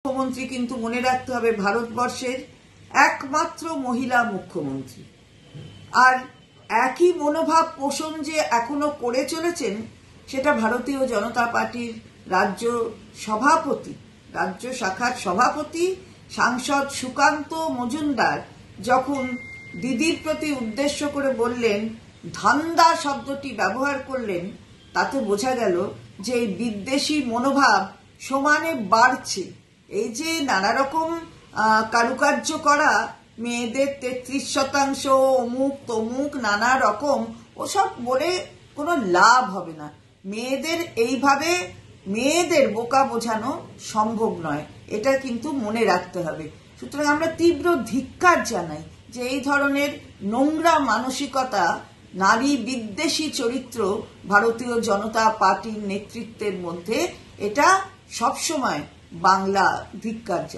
মুখ্যমন্ত্রী কিন্তু মনে রাখতে হবে ভারতবর্ষের একমাত্র মহিলা মুখ্যমন্ত্রী। আর একই মনোভাব পোষণ যে এখনো করে চলেছেন সেটা ভারতীয় জনতা পার্টির রাজ্য শাখার সভাপতি সাংসদ সুকান্ত মজুমদার যখন দিদির প্রতি উদ্দেশ্য করে বললেন, ধান্দা শব্দটি ব্যবহার করলেন, তাতে বোঝা গেল যে এই বিদ্বেষী মনোভাব সমানে বাড়ছে। এই যে নানা রকম কারুকার্য করা, মেয়েদের 33% অমুক তমুক নানা রকম, ওসব বলে কোনো লাভ হবে না। মেয়েদের বোকা বোঝানো সম্ভব নয়, এটা কিন্তু মনে রাখতে হবে। সুতরাং আমরা তীব্র ধিক্কার জানাই যে এই ধরনের নোংরা মানসিকতা, নারী বিদ্বেষী চরিত্র ভারতীয় জনতা পার্টির নেতৃত্বের মধ্যে, এটা সবসময় বাংলা ধিক্কার জানায়।